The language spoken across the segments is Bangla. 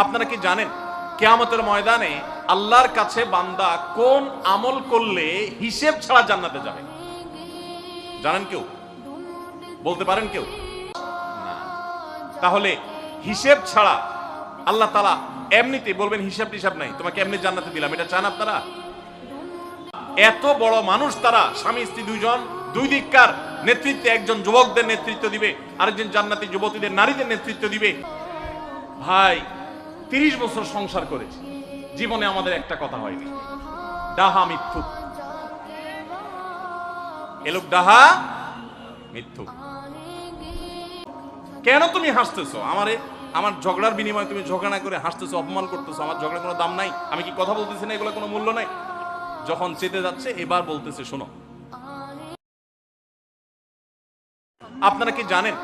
আপনারা কি জানেন কিয়ামতের ময়দানে আল্লাহর কাছে বান্দা কোন আমল করলে হিসেব ছাড়া জান্নাতে যাবে? জানেন কেউ? বলতে পারেন কেউ? না। তাহলে হিসেব ছাড়া আল্লাহ তাআলা এমনিতে বলবেন হিসাব টিসাব নাই, তোমাকে এমনি জান্নাতে দিলাম, এটা চান আপনারা? এত বড় মানুষ তারা, স্বামী স্ত্রী দুইজন, দুই দিককার নেতৃত্বে, একজন যুবকদের নেতৃত্ব দিবে, আরেকজন জান্নাতি যুবতীদের, নারীদের নেতৃত্ব দিবে। ভাই 30 বছর সংসার করেছি, জীবনে আমাদের একটা কথা হয়নি। ডাহা মিথ্যুক, এলোক ডাহা মিথ্যুক। কেন তুমি হাসতেছো? আমার ঝগড়ার বিনিময়ে তুমি ঝগড়া না করে হাসতেছো, অপমান করতেছো। আমার ঝগড়ার কোনো দাম নাই? আমি কি কথা বলতেছি না, এগুলো কোনো মূল্য নাই? যখন চেতে যাচ্ছে এবার বলতেছে, শোনো, আপনারা কি জানেন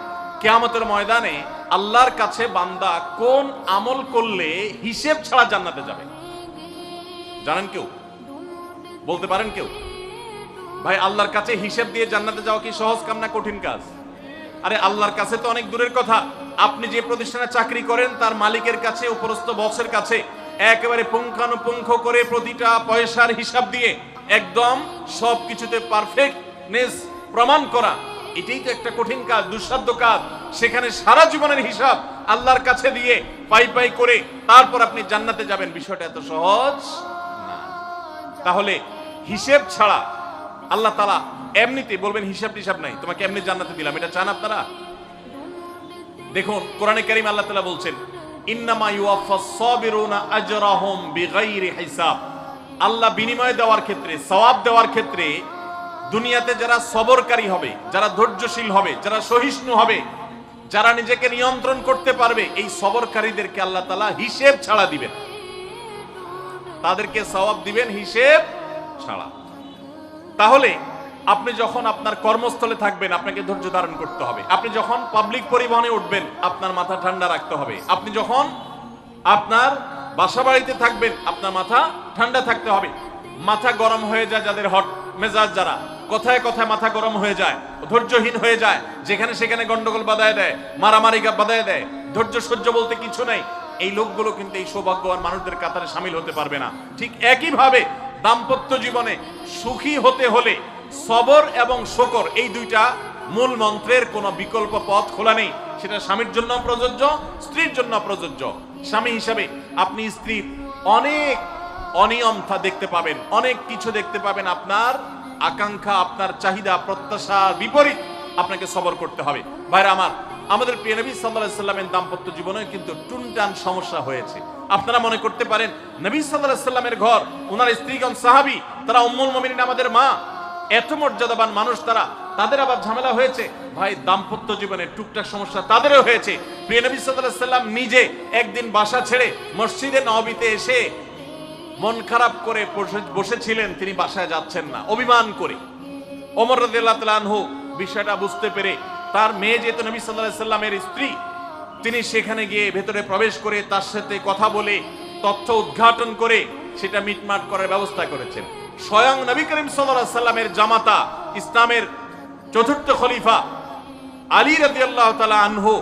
কিয়ামতের ময়দানে আল্লাহর কাছে বান্দা কোন আমল করলে হিসেব ছাড়া জান্নাতে যাবে? জানেন কেউ? বলতে পারেন কেউ? ভাই আল্লাহর কাছে হিসেব দিয়ে জান্নাতে যাওয়া কি সহজ কাম না কঠিন কাজ? আরে আল্লাহর কাছে তো অনেক দূরের কথা। আপনি যে প্রতিষ্ঠানে চাকরি করেন তার মালিকের কাছে, উপরস্থ বসের কাছে একেবারে পুঙ্খানুপুঙ্খ করে প্রতিটা পয়সার হিসাব দিয়ে একদম সবকিছুতে পারফেক্টনেস প্রমাণ করা, এটাই তো একটা কঠিন কাজ, দুঃসাধ্য কাজ। সেখানে সারা জীবনের হিসাব আল্লাহর কাছে দিয়ে পাই পাই করে তারপর আপনি জান্নাতে যাবেন, বিষয়টা এত সহজ না। তাহলে হিসেব ছাড়া আল্লাহ তাআলা এমনিতে বলবেন হিসাব টিসাব নাই, তোমাকে এমনি জান্নাতে দিলাম, এটা চান আপনারা? দেখুন কোরআনে কারীম আল্লাহ তাআলা বলছেন, ইন্নামা ইউওয়াফাস সাবিরুনা আজরাহুম বিগাইরি হিসাব। আল্লাহ বিনিময় দেওয়ার ক্ষেত্রে, সওয়াব দেওয়ার ক্ষেত্রে দুনিয়াতে যারা সবরকারী হবে, যারা ধৈর্যশীল হবে, যারা সহিষ্ণু হবে, যারা নিজেকে নিয়ন্ত্রণ করতে পারবে, এই সবরকারীদেরকে আল্লাহ তাআলা হিসেব ছাড়া দিবেন, তাদেরকে সওয়াব দিবেন হিসেব ছাড়া। তাহলে আপনি যখন আপনার কর্মস্থলে থাকবেন আপনাকে ধৈর্য ধারণ করতে হবে। আপনি যখন পাবলিক পরিবহনে উঠবেন আপনার মাথা ঠান্ডা রাখতে হবে। আপনি যখন আপনার বাসা বাড়িতে থাকবেন আপনার মাথা ঠান্ডা থাকতে হবে। মাথা গরম হয়ে যায় যাদের, হট মেজাজ যারা, কথায় কথায় মাথা গরম হয়ে যায়, ধৈর্যহীন হয়ে যায়, যেখানে সেখানে গন্ডগোল বাধায় দেয়, মারামারি বাধায় দেয়, ধৈর্য সহ্য বলতে কিছু নাই, এই লোকগুলো কিন্তু এই সৌভাগ্যবান মানুষদের কাতারে শামিল হতে পারবে না। ঠিক একইভাবে দাম্পত্য জীবনে সুখী হতে হলে সবর এবং শকর, এই দুইটা মূল মন্ত্রের কোনো বিকল্প পথ খোলা নেই। সেটা স্বামীর জন্য প্রযোজ্য, স্ত্রীর জন্য প্রযোজ্য। স্বামী হিসাবে আপনি স্ত্রীর অনেক অনিয়মতা দেখতে পাবেন, অনেক কিছু দেখতে পাবেন, আপনার আকাঙ্ক্ষা, আপনার চাহিদা, প্রত্যাশার বিপরীত আপনাকে সবর করতে হবে। ভাইরা আমার, আমাদের প্রিয় নবী সাল্লাল্লাহু আলাইহি সাল্লামের দাম্পত্য জীবনে কিন্তু টুনটান সমস্যা হয়েছে। আপনারা মনে করতে পারেন নবী সাল্লাল্লাহু আলাইহি সাল্লামের ঘর, ওনার স্ত্রীগণ সাহাবী, তারা উম্মুল মুমিনিন, আমাদের মা, এত মর্যাদাবান মানুষ তারা, তাদের আবার ঝামেলা হয়েছে। ভাই দাম্পত্য জীবনে টুকটাক সমস্যা তাদেরও হয়েছে। প্রিয় নবী সাল্লাল্লাহু আলাইহি সাল্লাম নিজে একদিন বাসা ছেড়ে মসজিদে নববীতে এসে মন খারাপ করে বসেছিলেন, তিনি বাসায় যাচ্ছেন না, অভিমান করে। ওমর রাদিয়াল্লাহু তাআলা আনহু বিষয়টা বুঝতে পেরে, তার মেয়ে যেহেতু নবী সাল্লাল্লাহু আলাইহি সাল্লামের স্ত্রী, তিনি সেখানে গিয়ে ভেতরে প্রবেশ করে তার সাথে কথা বলে তথ্য উদ্ঘাটন করে সেটা মিটমাট করার ব্যবস্থা করেছেন। স্বয়ং নবী করিম সাল্লাল্লাহু আলাইহি সাল্লামের জামাতা, ইসলামের চতুর্থ খলিফা আলী রাদিয়াল্লাহু তাআলা আনহু,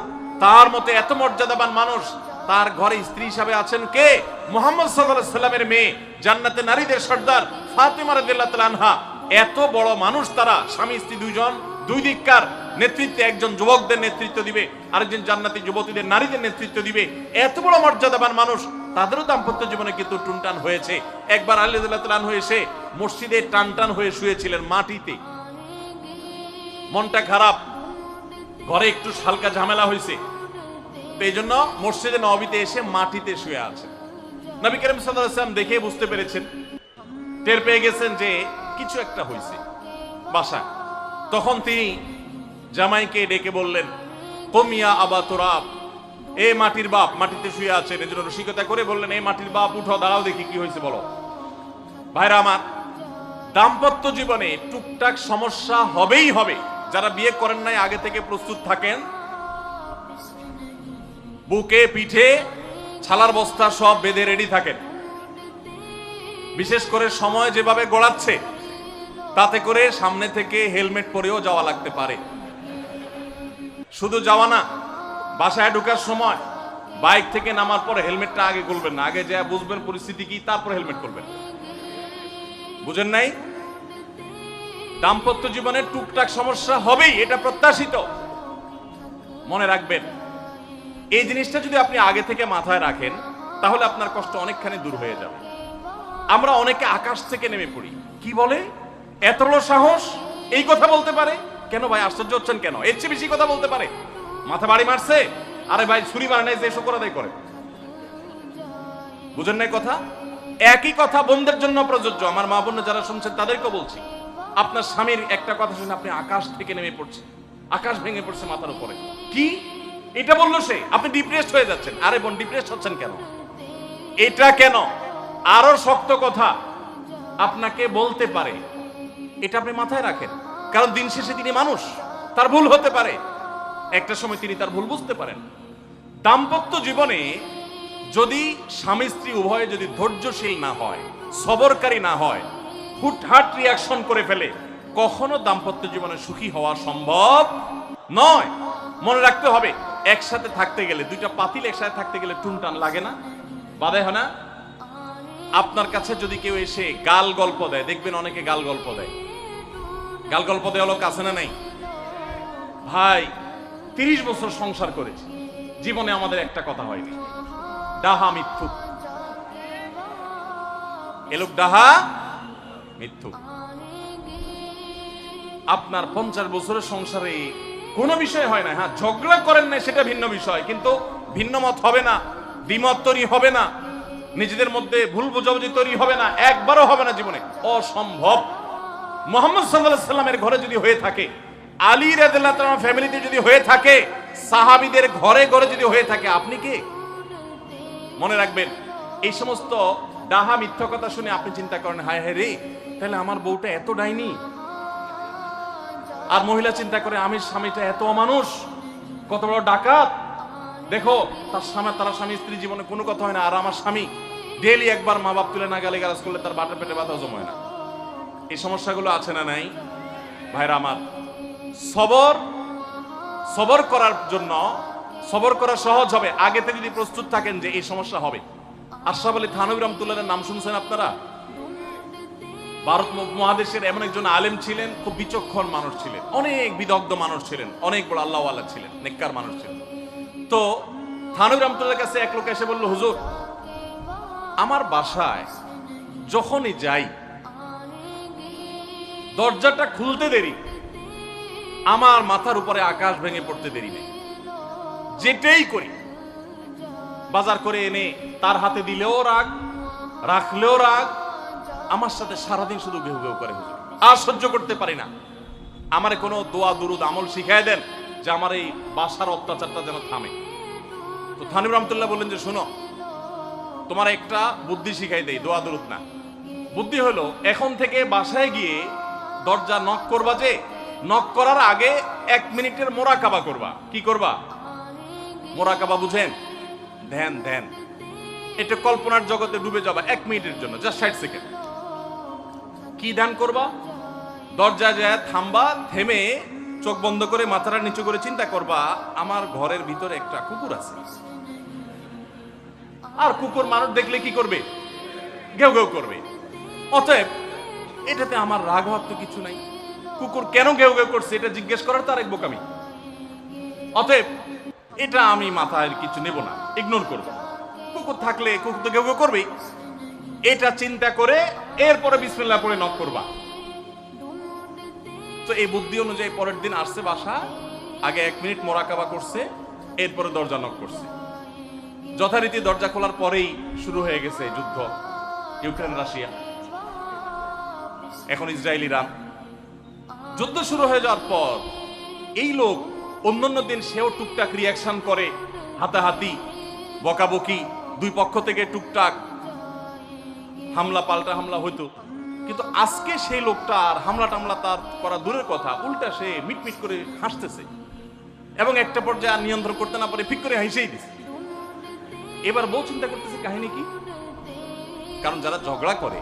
তার মতে এত মর্যাদাবান মানুষ, তার ঘরে স্ত্রী হিসাবে আছেন কে? মুহাম্মদ সাল্লাল্লাহু আলাইহি সাল্লামের মেয়ে, জান্নাতে নারীদের সর্দার ফাতেমা রাদিয়াল্লাহু তাআলা আনহা। এত বড় মানুষ তারা, স্বামী স্ত্রী দুইজন, দুই দিককার নেতৃত্বে, একজন যুবকদের নেতৃত্ব দিবে, আরেকজন জান্নাতি যুবতীদের, নারীদের নেতৃত্ব দিবে। এত বড় মর্যাদাবান মানুষ, তাদেরও দাম্পত্য জীবনে কিন্তু টুনটান হয়েছে। একবার আলী রাদিয়াল্লাহু তাআলা আনহু এসে মসজিদে টানটান হয়ে শুয়েছিলেন মাটিতে, মনটা খারাপ, ঘরে একটু হালকা ঝামেলা হয়েছে, তো এই জন্য মসজিদে নববীতে এসে মাটিতে শুয়ে আছেন। নবী করিম সাল্লাল্লাহু আলাইহি ওয়াসাল্লাম দেখে বুঝতে পেরেছেন, টের পেয়ে গেছেন যে কিছু একটা হয়েছে বাসা। তখন তিনি জামাইকে ডেকে বললেন, কমিয়া আবা তুরাব, এ মাটির বাপ, মাটিতে শুয়ে আছেন, এজন্য রসিকতা করে বললেন, এ মাটির বাপ উঠো, দাঁড়াও দেখি কি হয়েছে বলো। ভাইরা আমার, দাম্পত্য জীবনে টুকটাক সমস্যা হবেই হবে। যারা বিয়ে করেন নাই আগে থেকে প্রস্তুত থাকেন, বুকে পিঠে ছালার বস্তা সব বেঁধে রেডি থাকেন। বিশেষ করে সময় যেভাবে গড়াচ্ছে তাতে করে সামনে থেকে হেলমেট পরেও যাওয়া লাগতে পারে। শুধু যাওয়া না, বাসায় ঢোকার সময় বাইক থেকে নামার পরে হেলমেটটা আগে খুলবেন না, আগে যা বুঝবেন পরিস্থিতি কি, তারপর হেলমেট খুলবেন। বুঝেন নাই? দাম্পত্য জীবনে টুকটাক সমস্যা হবেই, এটা প্রত্যাশিত। মনে রাখবেন, এই জিনিসটা যদি আপনি আগে থেকে মাথায় রাখেন তাহলে আপনার কষ্ট অনেকখানি দূর হয়ে যাবে। আমরা অনেকে আকাশ থেকে নেমে পড়ি, কি বলে এত বড় সাহস, এই কথা বলতে পারে কেন ভাই? আশ্চর্য হচ্ছেন কেন? এর চেয়ে বেশি কথা বলতে পারে, মাথা বাড়ি মারছে, আরে ভাই ছুরি মারে নাই যে শুকর আদায় করে। বুঝেন নাই কথা? একই কথা বোনদের জন্য প্রযোজ্য। আমার মা বোন যারা শুনছেন তাদেরকে বলছি, আপনার স্বামীর একটা কথা শুনে আপনি আকাশ থেকে নেমে পড়ছেন, আকাশ ভেঙে পড়ছে মাথার উপরে, কি এটা বললো সে, আপনি ডিপ্রেসড হয়ে যাচ্ছেন। আরে বোন ডিপ্রেসড হচ্ছেন কেন? এটা কেন? আরো শক্ত কথা আপনাকে বলতে পারে, এটা আপনি মাথায় রাখেন। কারণ দিন শেষে তিনি মানুষ, তার ভুল হতে পারে, একটা সময় তিনি তার ভুল বুঝতে পারেন। দাম্পত্য জীবনে যদি স্বামী স্ত্রী উভয়ে যদি ধৈর্যশীল না হয়, সবরকারী না হয়, হুটহাট রিয়াকশন করে ফেলে, কখনো দাম্পত্য জীবনে সুখী হওয়া সম্ভব নয়। মনে রাখতে হবে, একসাথে থাকতে গেলে, দুইটা পাতিল একসাথে থাকতে গেলে টুনটান লাগে না, বাধে হয় না? আপনার কাছে যদি কেউ এসে গাল গল্প দেয়, দেখবেন অনেকে গাল গল্প দেয়। গাল গল্প দেওয়া লোক আছে না নাই? ভাই 30 বছর সংসার করেছি, জীবনে আমাদের একটা কথা হয়নি, ডাহা মিথ্যুক। এ লোক ডাহা মিথ্যুক। আপনার 50 বছরের সংসারে কোনো বিষয় হয় না, হ্যাঁ ঝগড়া করেন না সেটা ভিন্ন বিষয়, কিন্তু ভিন্ন মত হবে না, দ্বিমত তৈরি হবে না, নিজেদের মধ্যে ভুল বোঝাবুঝি তৈরি হবে না, একবারও হবে না জীবনে, অসম্ভব। মুহাম্মদ সাল্লাল্লাহু আলাইহি সাল্লামের ঘরে যদি হয়ে থাকে, আলী রাদিয়াল্লাহু তাআলা ফ্যামিলিতে যদি হয়ে থাকে, সাহাবীদের ঘরে ঘরে যদি হয়ে থাকে, আপনি কে? মনে রাখবেন, এই সমস্ত ডাহা মিথ্যা কথা শুনে আপনি চিন্তা করেন, হায় হায় রে, তাহলে আমার বউটা এত ডাইনি। আর মহিলা চিন্তা করে, আমি স্বামীটা এত অমানুষ, কত বড় ডাকাত। দেখো তার স্বামী স্ত্রী জীবনে কোনো কথা হয় না, আর আমার স্বামী ডেইলি একবার মা বাপ তুলে না গালি গালাজ করলে তার বাটা পেটে ব্যথা জমে না। এই সমস্যাগুলো আছে না নাই? ভাইরা আমার, সবর করার জন্য, সবর করা সহজ হবে আগে থেকে যদি প্রস্তুত থাকেন যে এই সমস্যা হবে। আশরাফ আলী থানভী রাহমাতুল্লাহর নাম শুনছেন আপনারা? ভারত মহাদেশের এমন একজন আলেম ছিলেন, খুব বিচক্ষণ মানুষ ছিলেন, অনেক বিদগ্ধ মানুষ ছিলেন, অনেক বড় আল্লাহওয়ালা ছিলেন, নেককার মানুষ ছিলেন। তো থানভী রাহমাতুল্লাহর কাছে এক লোক এসে বলল, হুজুর আমার বাসায় যখনই যাই দরজাটা খুলতে দেরি, আমার মাথার উপরে আকাশ ভেঙে পড়তে দেরি নেই, যেটাই করি বাজার করে এনে তার হাতে দিলেও রাগ, রাখলেও রাগ, আমার সাথে সারাদিন শুধু ঘেউ ঘেউ করে, হুজুর আর সহ্য করতে পারি না, আমারে কোনো দোয়া দুরুদ আমল শিখাই দেন যে আমার এই বাসার অত্যাচারটা যেন থামে। তো থানভী রাহমাতুল্লাহ বললেন যে শোনো, তোমার একটা বুদ্ধি শিখাই দেই, দোয়া দুরুদ না। বুদ্ধি হলো, এখন থেকে বাসায় গিয়ে দরজা নক করবা, যে নক করার আগে 1 মিনিটের মোরাকাবা করবা। কি করবা? মোরাকাবা বুঝেন? ধ্যান। ধ্যান এটা কল্পনার জগতে ডুবে যাবা 1 মিনিটের জন্য, জাস্ট 60 সেকেন্ড। কি ধ্যান করবা? দরজা যায় থামবা, থেমে চোখ বন্ধ করে মাথাটা নিচু করে চিন্তা করবা, আমার ঘরের ভিতরে একটা কুকুর আছে, আর কুকুর মানুষ দেখলে কি করবে? ঘেউ ঘেউ করবে। অতএব এটাতে আমার রাগ হওয়ার তো কিছু নাই, কুকুর কেন ঘেউ ঘেউ করছে এটা জিজ্ঞেস করার তার এক বোকামি। অতএব এটা আমি মাথায় কিছু নেব না, ইগনোর করব। কুকুর থাকলে কুকুর তো ঘেউ ঘেউ করবেই, এটা চিন্তা করে এরপরে বিসমিল্লাহ পড়ে নক করবা। তো এই বুদ্ধি অনুযায়ী পরের দিন আসছে বাসা, আগে 1 মিনিট মোরাকাবা করছে, এরপরে দরজা নক করছে। যথারীতি দরজা খোলার পরেই শুরু হয়ে গেছে যুদ্ধ, ইউক্রেন রাশিয়া, এখন ইসরায়েল ইরান। যুদ্ধ শুরু হয়ে যাওয়ার পর এই লোক অন্যান্য দিন সেও টুকটাক রিয়াকশন করে, হাতাহাতি, বকাবকি, দুই পক্ষ থেকে টুকটাক হামলা পাল্টা হামলা হইতো, কিন্তু আজকে সেই লোকটা আর হামলা টামলা তার করা দূরের কথা, উল্টা সে মিটমিট করে হাসতেছে এবং একটা পর্যায়ে আর নিয়ন্ত্রণ করতে না পারে ফিক করে হাসেই দিছে। এবার বউ চিন্তা করতেছে কাহিনী কি, কারণ যারা ঝগড়া করে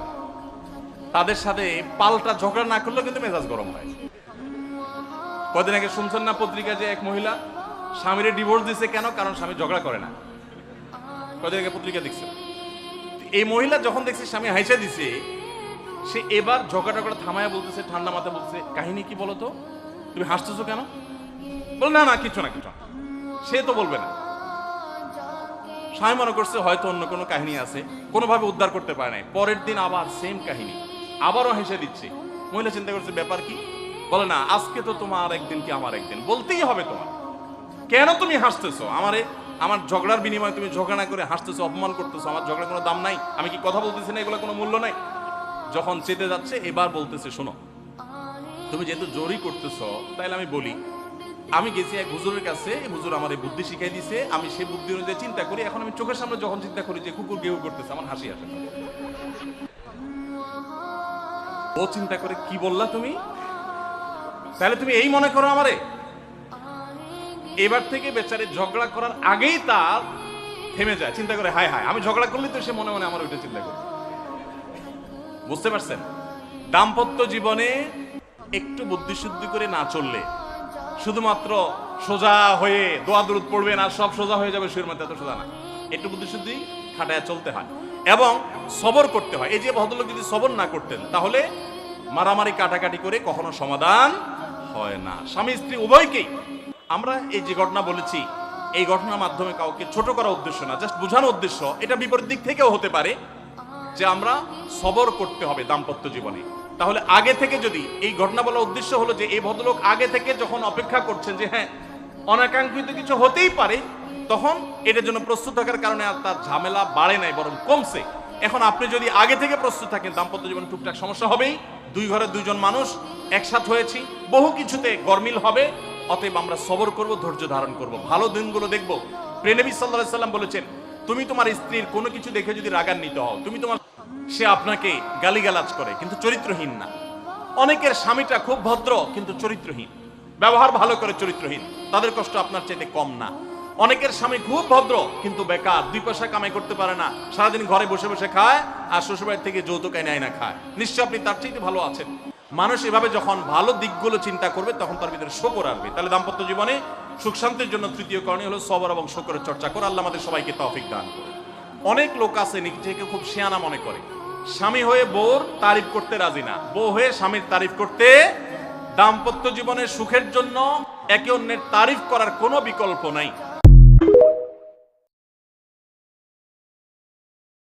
তাদের সাথে পাল্টা ঝগড়া না করলেও কিন্তু মেজাজ গরম হয়। কদিন আগে শুনছেন না পত্রিকা যে এক মহিলা স্বামীরে ডিভোর্স দিছে, কেন? কারণ স্বামী ঝগড়া করে না। কদিন আগে পত্রিকা দেখছে। এই মহিলা যখন দেখছে স্বামী হাইসা দিছে, সে এবার ঝগড়া টগড়া থামায়া বলতেছে, ঠান্ডা মাথা বলতেছে, কাহিনী কি বলো তো, তুমি হাসতেছো কেন? বল না না কিছু না কিছু না। সে তো বলবে না। স্বামী মনে করছে হয়তো অন্য কোনো কাহিনী আছে, কোনোভাবে উদ্ধার করতে পারে নাই। পরের দিন আবার সেম কাহিনী, আবারও হেসে দিচ্ছে। মহিলা চিন্তা করছে ব্যাপার কি, বলে না আজকে তো তোমার একদিন কি আমার একদিন, বলতেই হবে তোমার। কেন তুমি হাসতেছো? আমার ঝগড়ার বিনিময়ে তুমি ঝগড়া না করে হাসতেছো, অপমান করতেছো। আমার ঝগড়ার কোনো দাম নাই? আমি কি কথা বলতেছি না, এগুলো কোনো মূল্য নাই? যখন চেতে যাচ্ছে এবার বলতেছে, শোনো তুমি যেহেতু জোরই করতেছো, তাইলে আমি বলি, আমি গেছি এক হুজুরের কাছে, হুজুর আমার এই বুদ্ধি শিখাই দিছে, আমি সেই বুদ্ধি অনুযায়ী চিন্তা করি। এখন আমি চোখের সামনে যখন চিন্তা করি যে কুকুর গেউ করতেছে, আমার হাসি আসে। ও চিন্তা করে, কি বললা তুমি? তাহলে তুমি এই মনে করো আমারে? এবার থেকে বেচারে ঝগড়া করার আগেই তার থেমে যায়, চিন্তা করে হায় হায় আমি ঝগড়া করলে তো সে মনে মনে আমার ওইটা চিন্তা করে। বুঝতে পারছেন? দাম্পত্য জীবনে একটু বুদ্ধিশুদ্ধি করে না চললে, শুধুমাত্র সোজা হয়ে দোয়া দুরূদ পড়বেন আর সব সোজা হয়ে যাবে, শুয়ের মধ্যে এত সোজা না। একটু বুদ্ধিশুদ্ধি খাটায় চলতে হয় এবং সবর করতে হয়। এই যে ভদ্রলোক যদি সবর না করতেন, তাহলে মারামারি কাটাকাটি করে কখনো সমাধান হয় না। স্বামী স্ত্রী উভয়কেই আমরা এই যে ঘটনা বলেছি, এই ঘটনার মাধ্যমে কাউকে ছোট করা উদ্দেশ্য না, জাস্ট বোঝানোর উদ্দেশ্য। এটা বিপরীত দিক থেকেও হতে পারে যে আমরা সবর করতে হবে দাম্পত্য জীবনে। তাহলে আগে থেকে, যদি এই ঘটনা বলার উদ্দেশ্য হলো যে এই ভদ্রলোক আগে থেকে যখন অপেক্ষা করছেন যে হ্যাঁ অনাকাঙ্ক্ষিত কিছু হতেই পারে, তখন এটার জন্য প্রস্তুত থাকার কারণে আর তার ঝামেলা বাড়ে নাই, বরং কমছে। এখন আপনি যদি আগে থেকে প্রস্তুত থাকেন, দাম্পত্য জীবনে টুকটাক সমস্যা হবেই। দুই ঘরে দুইজন মানুষ একসাথ হয়েছি, বহু কিছুতে গরমিল হবে। অতএব আমরা সবর করব, ধৈর্য ধারণ করব, ভালো দিনগুলো দেখব। প্রিয় নবী সাল্লাল্লাহু আলাইহি সাল্লাম বলেছেন, তুমি তোমার স্ত্রীর কোনো কিছু দেখে যদি রাগান্বিত হও, তুমি তোমার, সে আপনাকে গালিগালাজ করে কিন্তু চরিত্রহীন না। অনেকের স্বামীটা খুব ভদ্র কিন্তু চরিত্রহীন, ব্যবহার ভালো করে চরিত্রহীন, তাদের কষ্ট আপনার চাইতে কম না। অনেকের স্বামী খুব ভদ্র কিন্তু বেকার, দুই পয়সা কামাই করতে পারে না, সারাদিন ঘরে বসে বসে খায় আর শ্বশুরবাড়ি থেকে যৌতুক এনে না খায়, নিশ্চয় আপনি তার চাইতে ভালো আছেন। মানুষ এভাবে যখন ভালো দিকগুলো চিন্তা করবে, তখন তার ভিতরে শকর আসবে। তাহলে দাম্পত্য জীবনে সুখ শান্তির জন্য তৃতীয় করণীয় হলো সবর এবং শকরের চর্চা করা। আল্লাহ আমাদের সবাইকে তৌফিক দান করে। অনেক লোক আছে নিজেকে খুব শিয়ানা মনে করে, স্বামী হয়ে বউর তারিফ করতে রাজি না, বউ হয়ে স্বামীর তারিফ করতে। দাম্পত্য জীবনের সুখের জন্য একে অন্যের তারিফ করার কোনো বিকল্প নাই।